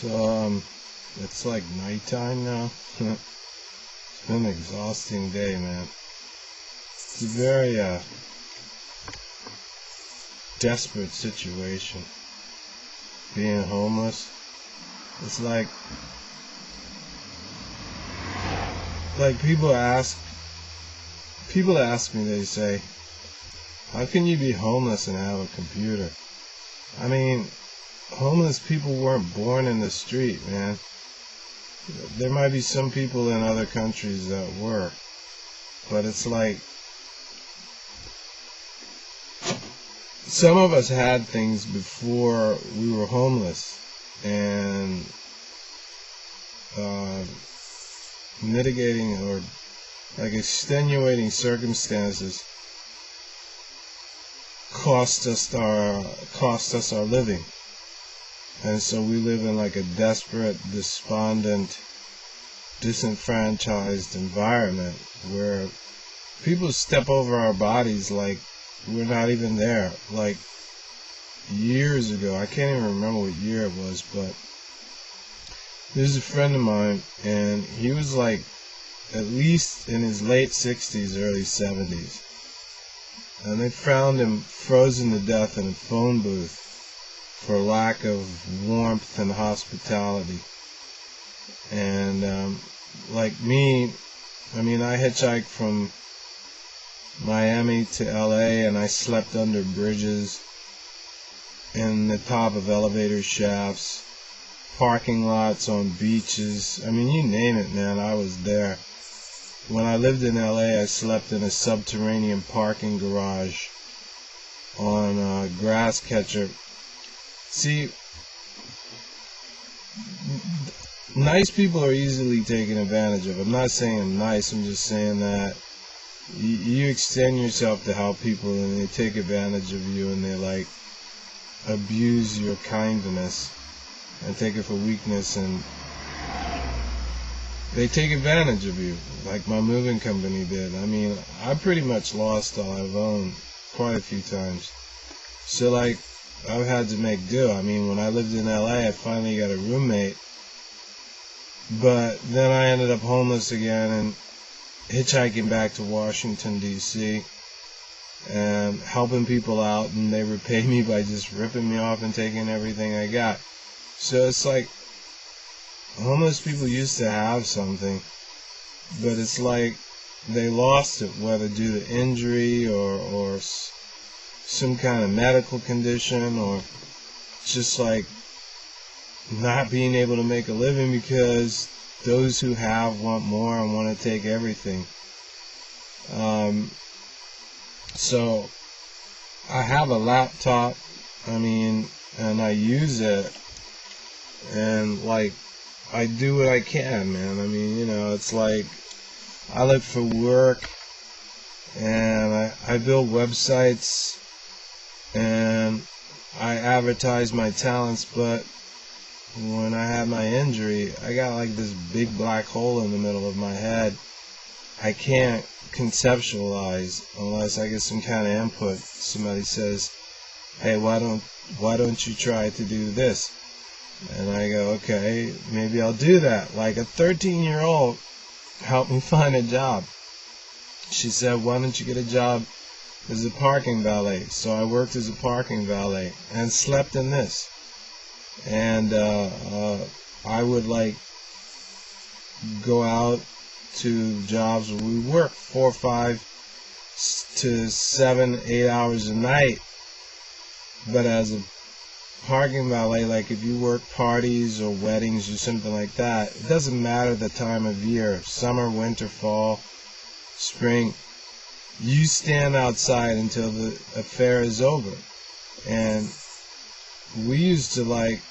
So, it's like nighttime now. It's been an exhausting day, man. It's a very, desperate situation. Being homeless. It's like people ask me, they say, how can you be homeless and have a computer? I mean, homeless people weren't born in the street, man. There might be some people in other countries that were, but it's like some of us had things before we were homeless, and mitigating or like extenuating circumstances cost us our living. And so we live in like a desperate, despondent, disenfranchised environment where people step over our bodies like we're not even there. Like years ago, I can't even remember what year it was, but there's a friend of mine, and he was like at least in his late 60s, early 70s. And they found him frozen to death in a phone booth for lack of warmth and hospitality. And like me, I mean, I hitchhiked from Miami to LA, and I slept under bridges, in the top of elevator shafts, parking lots on beaches. I mean, you name it, man, I was there. When I lived in LA, I slept in a subterranean parking garage on a grass catcher. See, nice people are easily taken advantage of. I'm not saying I'm nice, I'm just saying that you extend yourself to help people, and they take advantage of you, and they like abuse your kindness and take it for weakness, and they take advantage of you, like my moving company did. I mean, I pretty much lost all I've owned quite a few times. So like, I've had to make do. I mean, when I lived in LA, I finally got a roommate, but then I ended up homeless again and hitchhiking back to Washington, D.C., and helping people out, and they repay me by just ripping me off and taking everything I got. So it's like, homeless people used to have something, but it's like they lost it, whether due to injury or some kind of medical condition, or just like not being able to make a living because those who have want more and want to take everything. So I have a laptop, I mean, and I use it, and like I do what I can, man. I mean, you know, it's like I look for work, and I build websites, and I advertise my talents, but when I had my injury, I got like this big black hole in the middle of my head. I can't conceptualize unless I get some kind of input. Somebody says, hey, why don't you try to do this? And I go, okay, maybe I'll do that. Like a 13-year-old helped me find a job. She said, why don't you get a job as a parking valet? So I worked as a parking valet and slept in this. And I would like go out to jobs where we work 4, 5 to 7, 8 hours a night. But as a parking valet, like if you work parties or weddings or something like that, it doesn't matter the time of year, summer, winter, fall, spring, you stand outside until the affair is over. And we used to like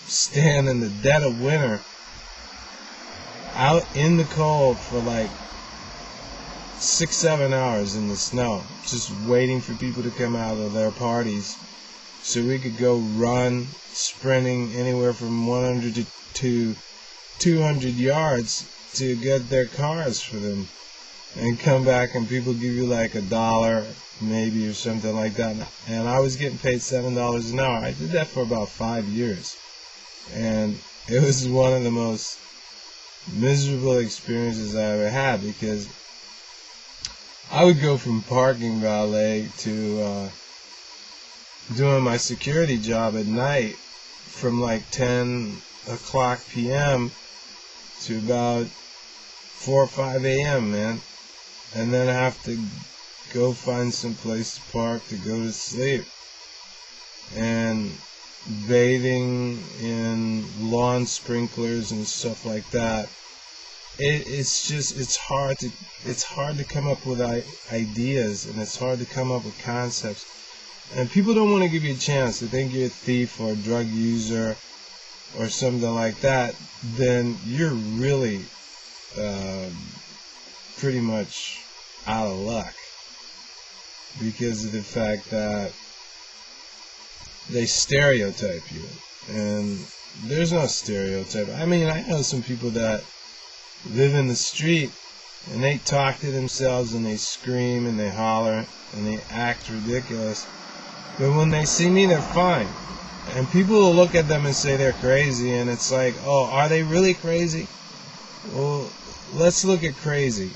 stand in the dead of winter out in the cold for like 6, 7 hours in the snow, just waiting for people to come out of their parties so we could go run, sprinting anywhere from 100 to 200 yards to get their cars for them, and come back and people give you like $1 maybe or something like that. And I was getting paid $7 an hour. I did that for about 5 years, and it was one of the most miserable experiences I ever had, because I would go from parking valet to doing my security job at night from like 10 o'clock p.m. to about 4 or 5 a.m., man. And then I have to go find some place to park to go to sleep. And bathing in lawn sprinklers and stuff like that. It's hard to come up with ideas, and it's hard to come up with concepts. And people don't want to give you a chance. They think you're a thief or a drug user or something like that. Then you're really pretty much out of luck, because of the fact that they stereotype you. And there's no stereotype. I mean, I know some people that live in the street and they talk to themselves and they scream and they holler and they act ridiculous. But when they see me, they're fine. And people will look at them and say they're crazy, and it's like, oh, are they really crazy? Well, let's look at crazy.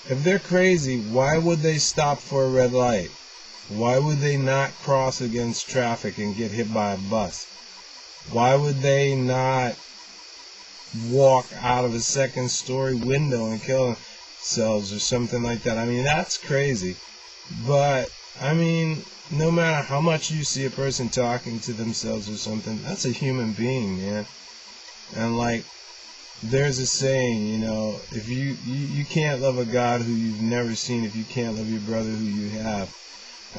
If they're crazy, why would they stop for a red light? Why would they not cross against traffic and get hit by a bus? Why would they not walk out of a second-story window and kill themselves or something like that? I mean, that's crazy. But, I mean, no matter how much you see a person talking to themselves or something, that's a human being, man. And, like, there's a saying, you know, if you can't love a God who you've never seen if you can't love your brother who you have.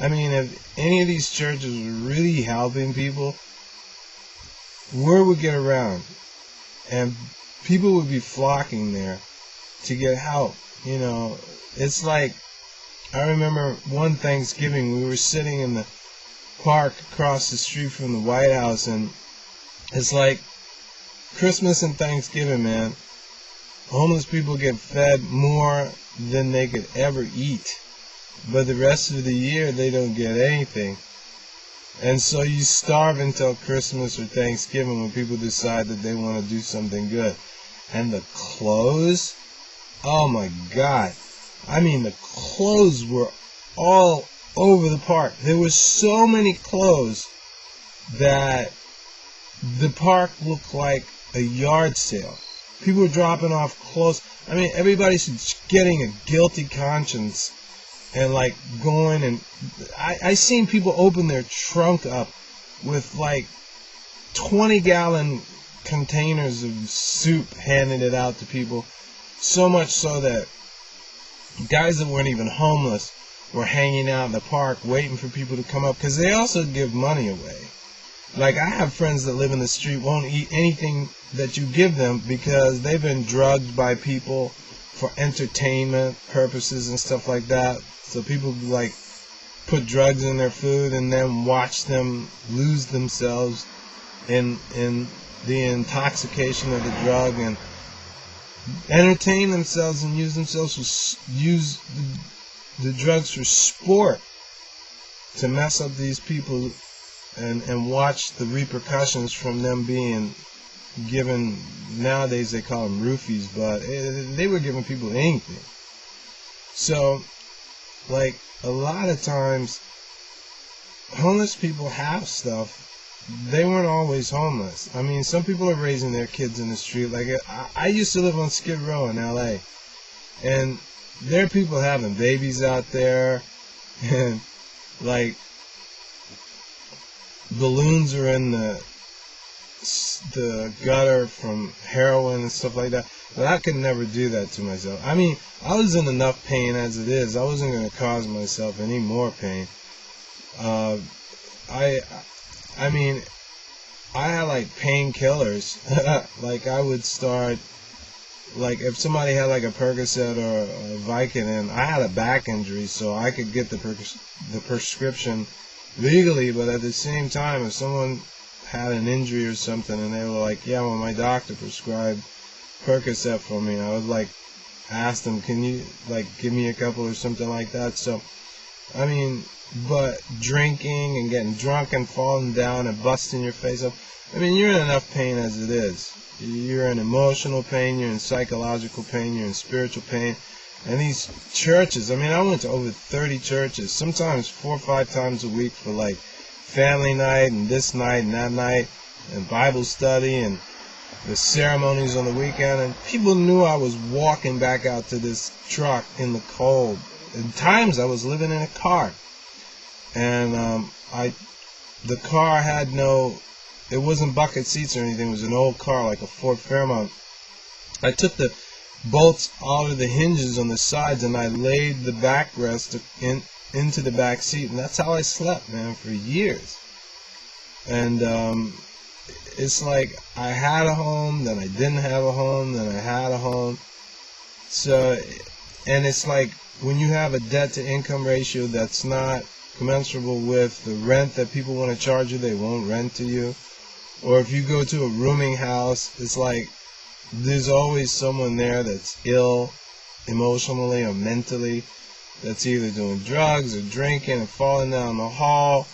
I mean, if any of these churches were really helping people, word would get around, and people would be flocking there to get help. You know, it's like, I remember one Thanksgiving, we were sitting in the park across the street from the White House, and it's like Christmas and Thanksgiving, man. Homeless people get fed more than they could ever eat. But the rest of the year, they don't get anything. And so you starve until Christmas or Thanksgiving when people decide that they want to do something good. And the clothes, oh my God. I mean, the clothes were all over the park. There were so many clothes that the park looked like a yard sale. People were dropping off clothes. I mean, everybody's getting a guilty conscience and like going, and I seen people open their trunk up with like 20-gallon containers of soup, handing it out to people. So much so that guys that weren't even homeless were hanging out in the park waiting for people to come up, because they also give money away. Like, I have friends that live in the street, won't eat anything that you give them because they've been drugged by people for entertainment purposes and stuff like that. So people like put drugs in their food and then watch them lose themselves in the intoxication of the drug and entertain themselves and use the drugs for sport to mess up these people and watch the repercussions from them being given. Nowadays they call them roofies, but they were giving people anything. So, like, a lot of times homeless people have stuff. They weren't always homeless. I mean, some people are raising their kids in the street. Like, I used to live on Skid Row in LA, and there are people having babies out there, and like balloons are in the gutter from heroin and stuff like that. But I could never do that to myself. I mean, I was in enough pain as it is. I wasn't going to cause myself any more pain. I mean, I had like painkillers. Like, I would start, like, if somebody had like a Percocet or a Vicodin, I had a back injury, so I could get the prescription legally. But at the same time, if someone had an injury or something and they were like, yeah, well, my doctor prescribed Percocet for me, I would like ask them, can you like give me a couple or something like that. So, I mean, but drinking and getting drunk and falling down and busting your face up. I mean, you're in enough pain as it is. You're in emotional pain, you're in psychological pain, you're in spiritual pain. And these churches, I mean, I went to over 30 churches, sometimes 4 or 5 times a week for like family night and this night and that night and Bible study and the ceremonies on the weekend. And people knew I was walking back out to this truck in the cold. At times I was living in a car. And the car had it wasn't bucket seats or anything. It was an old car, like a Ford Fairmont. I took the bolts out of the hinges on the sides and I laid the backrest into the back seat, and that's how I slept, man, for years. And it's like I had a home, then I didn't have a home, then I had a home. So, and it's like when you have a debt-to-income ratio that's not commensurable with the rent that people want to charge you, they won't rent to you. Or if you go to a rooming house, it's like there's always someone there that's ill emotionally or mentally, that's either doing drugs or drinking and falling down the hall,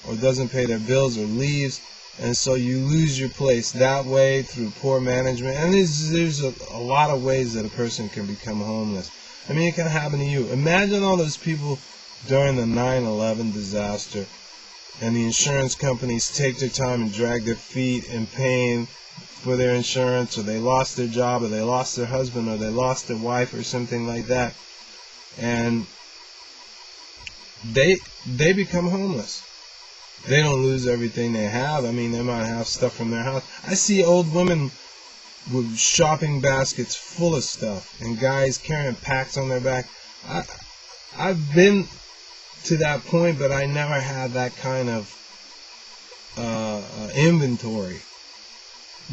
or doesn't pay their bills or leaves. And so you lose your place that way through poor management. And there's a lot of ways that a person can become homeless. I mean, it can happen to you. Imagine all those people during the 9/11 disaster, and the insurance companies take their time and drag their feet in paying for their insurance, or they lost their job, or they lost their husband, or they lost their wife, or something like that, and they become homeless. They don't lose everything they have. I mean, they might have stuff from their house. I see old women with shopping baskets full of stuff, and guys carrying packs on their back. I've been to that point, but I never had that kind of inventory,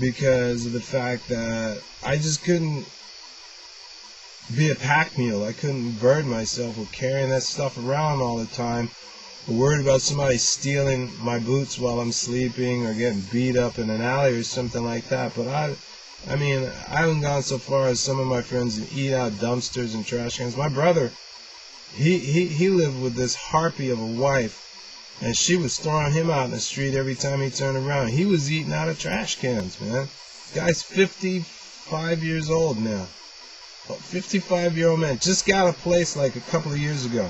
because of the fact that I just couldn't be a pack mule. I couldn't burden myself with carrying that stuff around all the time, or worried about somebody stealing my boots while I'm sleeping, or getting beat up in an alley or something like that. But I mean, I haven't gone so far as some of my friends and eat out dumpsters and trash cans. My brother, he lived with this harpy of a wife, and she was throwing him out in the street every time he turned around. He was eating out of trash cans, man. This guy's 55 years old now. 55-year-old man. Just got a place like a couple of years ago.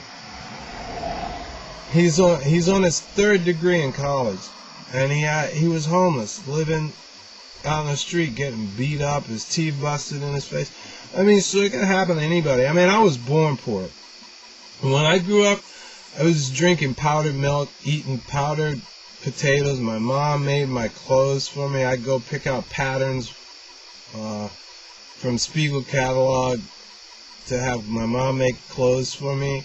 He's on his 3rd degree in college, and he was homeless, living out on the street, getting beat up, his teeth busted in his face. I mean, so it can happen to anybody. I mean, I was born poor. When I grew up, I was drinking powdered milk, eating powdered potatoes. My mom made my clothes for me. I'd go pick out patterns from Spiegel catalog to have my mom make clothes for me.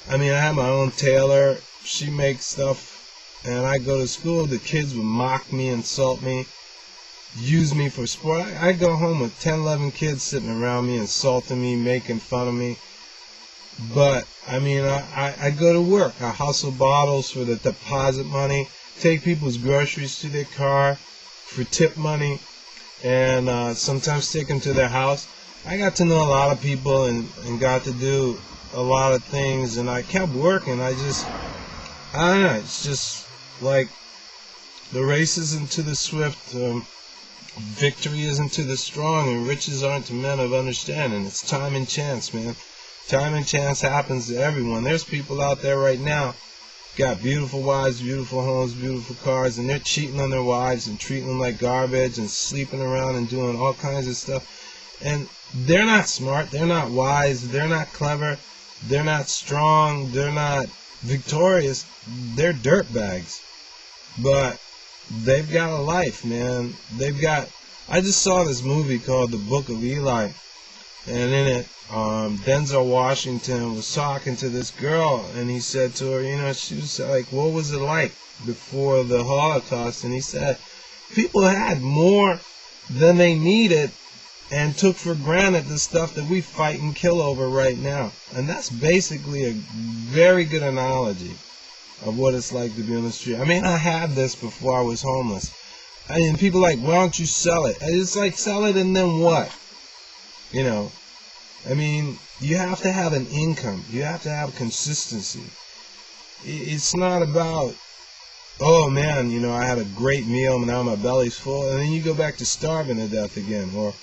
I mean, I have my own tailor. She makes stuff, and I go to school. The kids would mock me, insult me, use me for sport. I'd go home with 10, 11 kids sitting around me, insulting me, making fun of me. But, I mean, I go to work. I hustle bottles for the deposit money, take people's groceries to their car for tip money, and sometimes take them to their house. I got to know a lot of people and got to do a lot of things, and I kept working. I don't know, it's just like the race isn't to the swift, victory isn't to the strong, and riches aren't to men of understanding. It's time and chance, man. Time and chance happens to everyone. There's people out there right now, got beautiful wives, beautiful homes, beautiful cars, and they're cheating on their wives and treating them like garbage and sleeping around and doing all kinds of stuff. And they're not smart, they're not wise, they're not clever, they're not strong, they're not victorious, they're dirtbags. But they've got a life, man. I just saw this movie called The Book of Eli, and in it, Denzel Washington was talking to this girl, and he said to her, she was like, what was it like before the Holocaust? And he said, people had more than they needed and took for granted the stuff that we fight and kill over right now. And that's basically a very good analogy of what it's like to be on the street. I mean, I had this before I was homeless. And people are like, why don't you sell it? And it's like, sell it and then what? I mean, you have to have an income. You have to have consistency. It's not about, oh man, I had a great meal, and now my belly's full, and then you go back to starving to death again. Or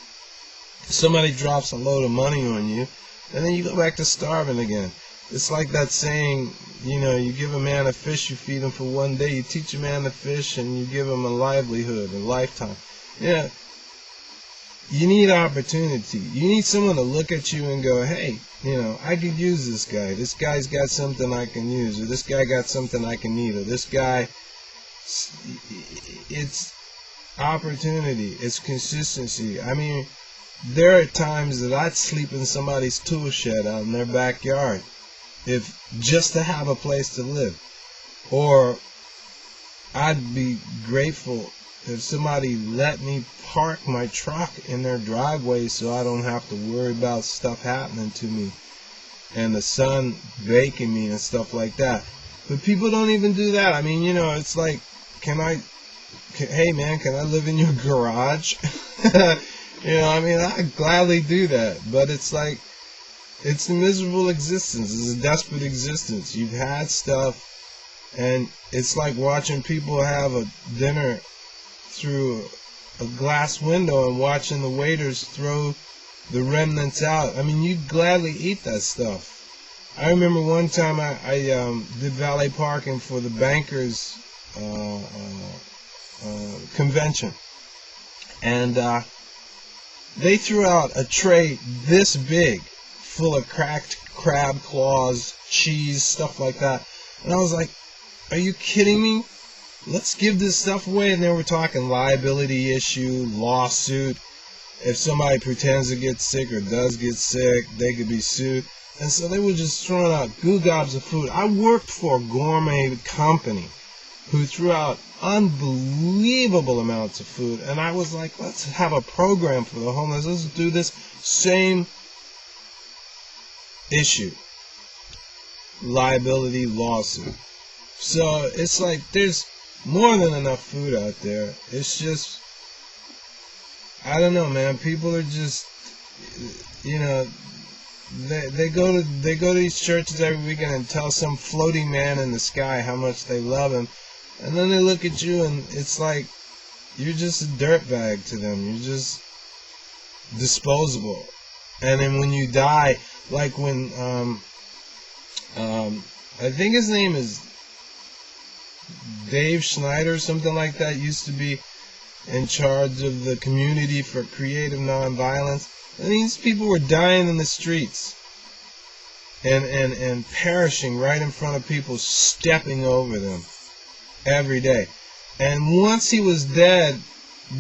somebody drops a load of money on you, and then you go back to starving again. It's like that saying, you give a man a fish, you feed him for one day. You teach a man to fish, and you give him a livelihood, a lifetime. Yeah, you need opportunity. You need someone to look at you and go, hey, I could use this guy. This guy's got something I can use, or this guy got something I can need, or this guy. It's opportunity. It's consistency. I mean, there are times that I'd sleep in somebody's tool shed out in their backyard, just to have a place to live. Or I'd be grateful if somebody let me park my truck in their driveway so I don't have to worry about stuff happening to me and the sun baking me and stuff like that. But people don't even do that. I mean, it's like, hey man, can I live in your garage? I mean, I'd gladly do that. But it's like, it's a miserable existence. It's a desperate existence. You've had stuff, and it's like watching people have a dinner through a glass window and watching the waiters throw the remnants out. I mean, you'd gladly eat that stuff. I remember one time I did valet parking for the bankers convention, and they threw out a tray this big full of cracked crab claws, cheese, stuff like that. And I was like, are you kidding me? Let's give this stuff away. And then we're talking liability issue, lawsuit. If somebody pretends to get sick or does get sick, they could be sued. And so they were just throwing out goo gobs of food. I worked for a gourmet company who threw out unbelievable amounts of food. And I was like, let's have a program for the homeless. Let's do this same issue. Liability lawsuit. So it's like there's more than enough food out there. It's just, I don't know, man. People are just, they go to these churches every weekend and tell some floating man in the sky how much they love him, and then they look at you and it's like you're just a dirtbag to them. You're just disposable. And then when you die, like when I think his name is Dave Scheiner, something like that, used to be in charge of the community for creative nonviolence. And these people were dying in the streets and perishing right in front of people, stepping over them every day. And once he was dead,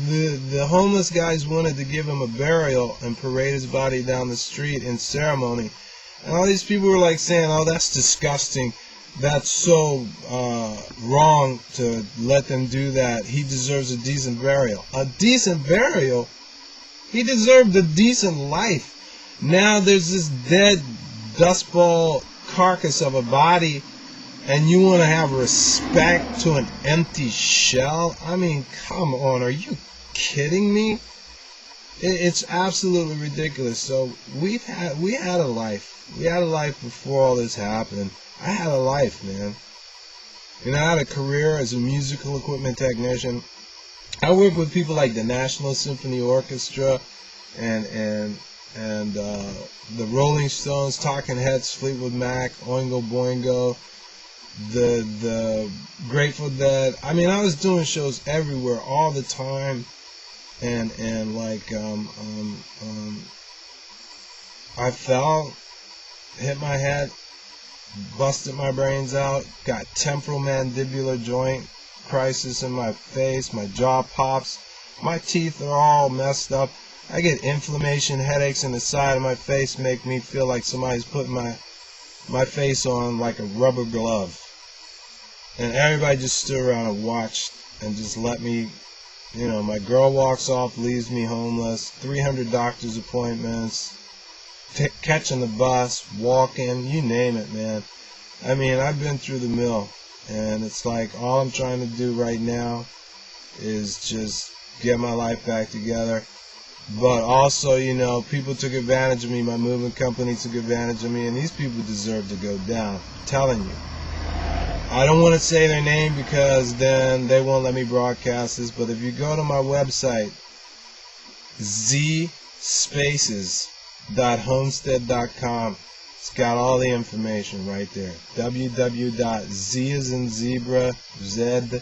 the homeless guys wanted to give him a burial and parade his body down the street in ceremony. And all these people were like saying, oh, that's disgusting. That's so wrong to let them do that. He deserves a decent burial. A decent burial? He deserved a decent life. Now there's this dead dustball carcass of a body, and you want to have respect to an empty shell? I mean, come on, are you kidding me? It's absolutely ridiculous. So we had a life. We had a life before all this happened. I had a life, man. I had a career as a musical equipment technician. I worked with people like the National Symphony Orchestra and the Rolling Stones, Talking Heads, Fleetwood Mac, Oingo Boingo, the Grateful Dead. I mean, I was doing shows everywhere all the time, and like I fell, hit my head, busted my brains out, got temporal mandibular joint crisis in my face, my jaw pops, my teeth are all messed up. I get inflammation, headaches in the side of my face, make me feel like somebody's putting my face on like a rubber glove. And everybody just stood around and watched and just let me, my girl walks off, leaves me homeless, 300 doctor's appointments, catching the bus, walking, you name it, man. I mean, I've been through the mill, and it's like all I'm trying to do right now is just get my life back together. But also, people took advantage of me. My moving company took advantage of me, and these people deserve to go down. I'm telling you. I don't want to say their name because then they won't let me broadcast this, but if you go to my website, zspaces.homestead.com, it's got all the information right there. www.z as in zebra, z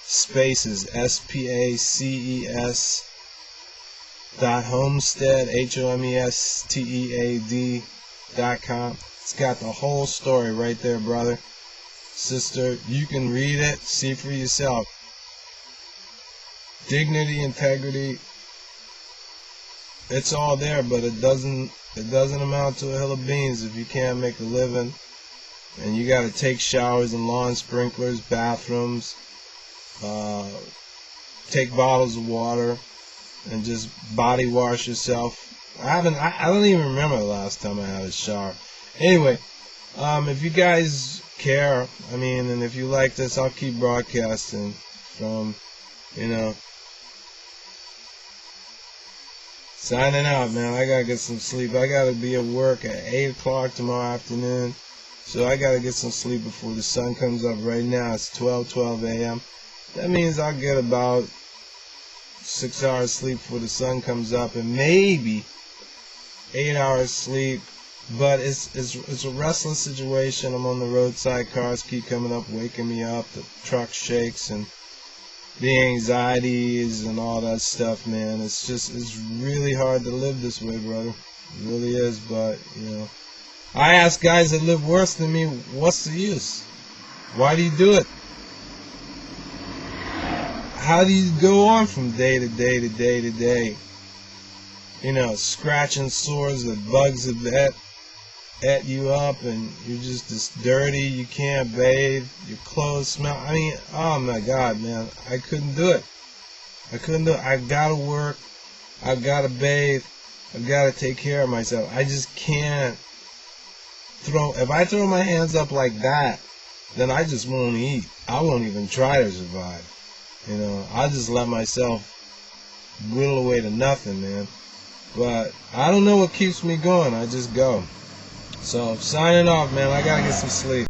spaces, spaces, .homestead, homestead.com. It's got the whole story right there, brother, sister. You can read it, see for yourself. Dignity, integrity, it's all there, but it doesn't amount to a hill of beans if you can't make a living, and you got to take showers and lawn sprinklers, bathrooms, take bottles of water, and just body wash yourself. I don't even remember the last time I had a shower. Anyway, if you guys care, and if you like this, I'll keep broadcasting from, signing out, man. I gotta get some sleep. I gotta be at work at 8 o'clock tomorrow afternoon, so I gotta get some sleep before the sun comes up. Right now it's 12 a.m. That means I'll get about 6 hours sleep before the sun comes up, and maybe 8 hours sleep. But it's a restless situation. I'm on the roadside. Cars keep coming up, waking me up. The truck shakes, and the anxieties and all that stuff, man. It's really hard to live this way, brother. It really is. But I ask guys that live worse than me, what's the use? Why do you do it? How do you go on from day to day to day to day? Scratching sores that bugs have at you up, and you're just this dirty, you can't bathe, your clothes smell. Oh my God, man, I couldn't do it. I've got to work, I've got to bathe, I've got to take care of myself. I just can't if I throw my hands up like that, then I just won't eat. I won't even try to survive. I'll just let myself whittle away to nothing, man. But I don't know what keeps me going. I just go. So, signing off, man. I gotta get some sleep.